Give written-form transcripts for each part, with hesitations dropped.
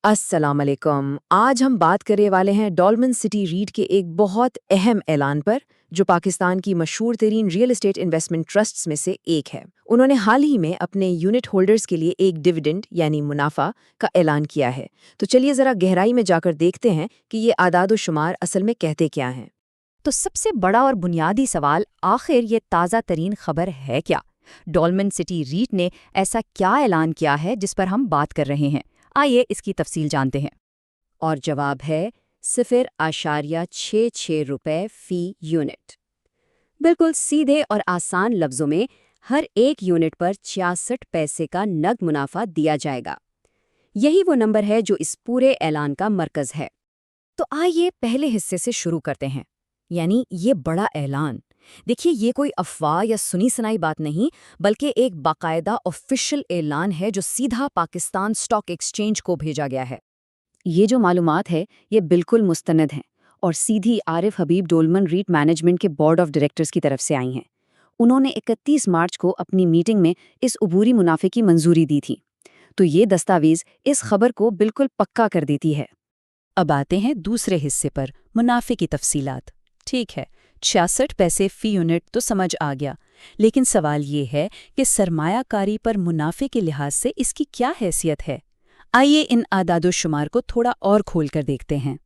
السلام علیکم۔ آج ہم بات کرنے والے ہیں ڈولمن سٹی ریٹ کے ایک بہت اہم اعلان پر جو پاکستان کی مشہور ترین ریئل اسٹیٹ انویسٹمنٹ ٹرسٹس میں سے ایک ہے۔ انہوں نے حال ہی میں اپنے یونٹ ہولڈرز کے لیے ایک ڈیویڈنڈ یعنی منافع کا اعلان کیا ہے۔ تو چلیے ذرا گہرائی میں جا کر دیکھتے ہیں کہ یہ اعداد و شمار اصل میں کہتے کیا ہیں۔ تو سب سے بڑا اور بنیادی سوال آخر یہ تازہ ترین خبر ہے کیا؟ ڈولمن سٹی ریٹ نے ایسا کیا اعلان کیا ہے جس پر ہم بات کر رہے ہیں؟ آئیے اس کی تفصیل جانتے ہیں۔ اور جواب ہے 0.66 روپے فی یونٹ۔ بالکل سیدھے اور آسان لفظوں میں ہر ایک یونٹ پر 66 پیسے کا نقد منافع دیا جائے گا۔ یہی وہ نمبر ہے جو اس پورے اعلان کا مرکز ہے۔ تو آئیے پہلے حصے سے شروع کرتے ہیں، یعنی یہ بڑا اعلان۔ دیکھیے، یہ کوئی افواہ یا سنی سنائی بات نہیں، بلکہ ایک باقاعدہ آفیشل اعلان ہے جو سیدھا پاکستان اسٹاک ایکسچینج کو بھیجا گیا ہے۔ یہ جو معلومات ہے یہ بالکل مستند ہیں اور سیدھی عارف حبیب ڈولمن ریٹ مینجمنٹ کے بورڈ آف ڈائریکٹرز کی طرف سے آئی ہیں۔ انہوں نے 31 مارچ کو اپنی میٹنگ میں اس عبوری منافع کی منظوری دی تھی۔ تو یہ دستاویز اس خبر کو بالکل پکا کر دیتی ہے۔ اب آتے ہیں دوسرے حصے پر، منافع کی تفصیلات۔ ٹھیک ہے، 66 پیسے فی یونٹ تو سمجھ آ گیا، لیکن سوال یہ ہے کہ سرمایہ کاری پر منافع کے لحاظ سے اس کی کیا حیثیت ہے؟ آئیے ان اعداد و شمار کو تھوڑا اور کھول کر دیکھتے ہیں۔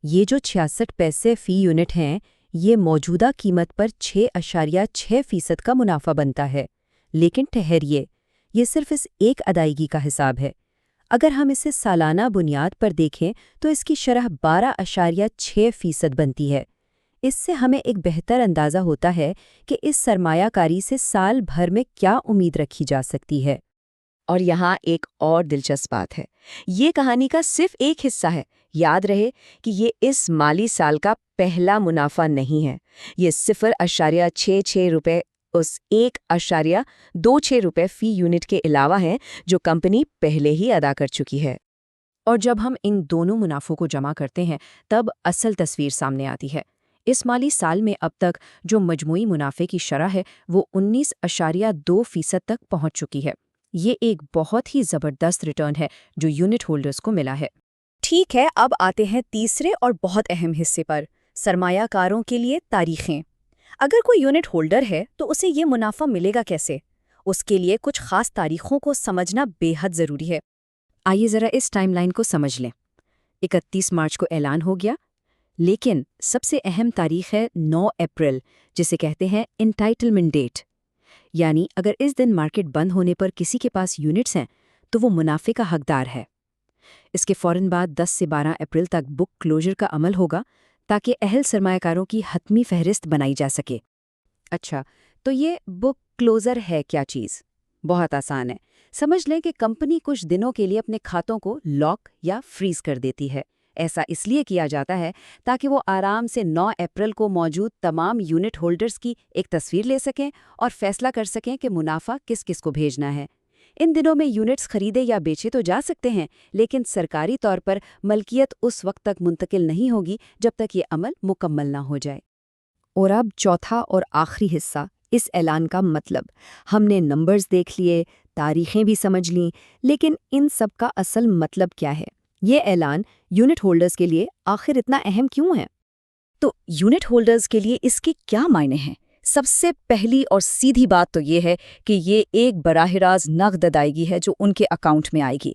یہ جو 66 پیسے فی یونٹ ہیں، یہ موجودہ قیمت پر 6.6% کا منافع بنتا ہے۔ لیکن ٹھہریے، یہ صرف اس ایک ادائیگی کا حساب ہے۔ اگر ہم اسے سالانہ بنیاد پر دیکھیں تو اس کی شرح 12.6% بنتی ہے۔ اس سے ہمیں ایک بہتر اندازہ ہوتا ہے کہ اس سرمایہ کاری سے سال بھر میں کیا امید رکھی جا سکتی ہے۔ اور یہاں ایک اور دلچسپ بات ہے، یہ کہانی کا صرف ایک حصہ ہے۔ یاد رہے کہ یہ اس مالی سال کا پہلا منافع نہیں ہے، یہ 0.66 روپے اس 1.26 روپے فی یونٹ کے علاوہ ہیں جو کمپنی پہلے ہی ادا کر چکی ہے۔ اور جب ہم ان دونوں منافعوں کو جمع کرتے ہیں تب اصل تصویر سامنے آتی ہے۔ اس مالی سال میں اب تک جو مجموعی منافع کی شرح ہے وہ 19.2% تک پہنچ چکی ہے۔ یہ ایک بہت ہی زبردست ریٹرن ہے جو یونٹ ہولڈرز کو ملا ہے۔ ٹھیک ہے، اب آتے ہیں تیسرے اور بہت اہم حصے پر، سرمایہ کاروں کے لیے تاریخیں۔ اگر کوئی یونٹ ہولڈر ہے تو اسے یہ منافع ملے گا کیسے؟ اس کے لیے کچھ خاص تاریخوں کو سمجھنا بے حد ضروری ہے۔ آئیے ذرا اس ٹائم لائن کو سمجھ لیں۔ 31 مارچ کو اعلان ہو گیا، لیکن سب سے اہم تاریخ ہے 9 اپریل، جسے کہتے ہیں انٹائٹلمنٹ ڈیٹ۔ یعنی اگر اس دن مارکیٹ بند ہونے پر کسی کے پاس یونٹس ہیں تو وہ منافع کا حقدار ہے۔ اس کے فوراً بعد 10 سے 12 اپریل تک بک کلوجر کا عمل ہوگا تاکہ اہل سرمایہ کاروں کی حتمی فہرست بنائی جا سکے۔ اچھا، تو یہ بک کلوزر ہے کیا چیز؟ بہت آسان ہے۔ سمجھ لیں کہ کمپنی کچھ دنوں کے لیے اپنے کھاتوں کو لاک یا فریز کر دیتی ہے۔ ایسا اس لیے کیا جاتا ہے تاکہ وہ آرام سے 9 اپریل کو موجود تمام یونٹ ہولڈرز کی ایک تصویر لے سکیں اور فیصلہ کر سکیں کہ منافع کس کس کو بھیجنا ہے۔ ان دنوں میں یونٹس خریدے یا بیچے تو جا سکتے ہیں، لیکن سرکاری طور پر ملکیت اس وقت تک منتقل نہیں ہوگی جب تک یہ عمل مکمل نہ ہو جائے۔ اور اب چوتھا اور آخری حصہ، اس اعلان کا مطلب۔ ہم نے نمبرز دیکھ لیے، تاریخیں بھی سمجھ لیں، لیکن ان سب کا اصل مطلب کیا ہے؟ یہ اعلان یونٹ ہولڈرز کے لیے آخر اتنا اہم کیوں ہے؟ تو یونٹ ہولڈرز کے لیے اس کے کیا معنی ہیں؟ سب سے پہلی اور سیدھی بات تو یہ ہے کہ یہ ایک براہ راست نقد ادائیگی ہے جو ان کے اکاؤنٹ میں آئے گی۔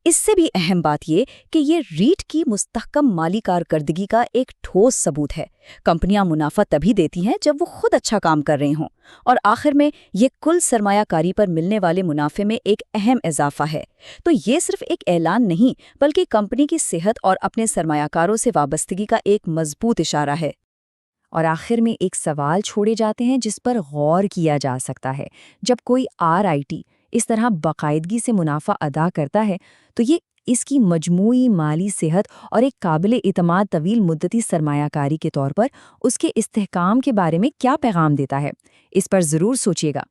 اس سے بھی اہم بات یہ کہ یہ ریٹ کی مستحکم مالی کارکردگی کا ایک ٹھوس ثبوت ہے۔ کمپنیاں منافع تبھی دیتی ہیں جب وہ خود اچھا کام کر رہی ہوں، اور آخر میں یہ کل سرمایہ کاری پر ملنے والے منافع میں ایک اہم اضافہ ہے۔ تو یہ صرف ایک اعلان نہیں بلکہ کمپنی کی صحت اور اپنے سرمایہ کاروں سے وابستگی کا ایک مضبوط اشارہ ہے۔ اور آخر میں ایک سوال چھوڑے جاتے ہیں جس پر غور کیا جا سکتا ہے۔ جب کوئی RIT اس طرح باقاعدگی سے منافع ادا کرتا ہے تو یہ اس کی مجموعی مالی صحت اور ایک قابل اعتماد طویل مدتی سرمایہ کاری کے طور پر اس کے استحکام کے بارے میں کیا پیغام دیتا ہے؟ اس پر ضرور سوچیے گا۔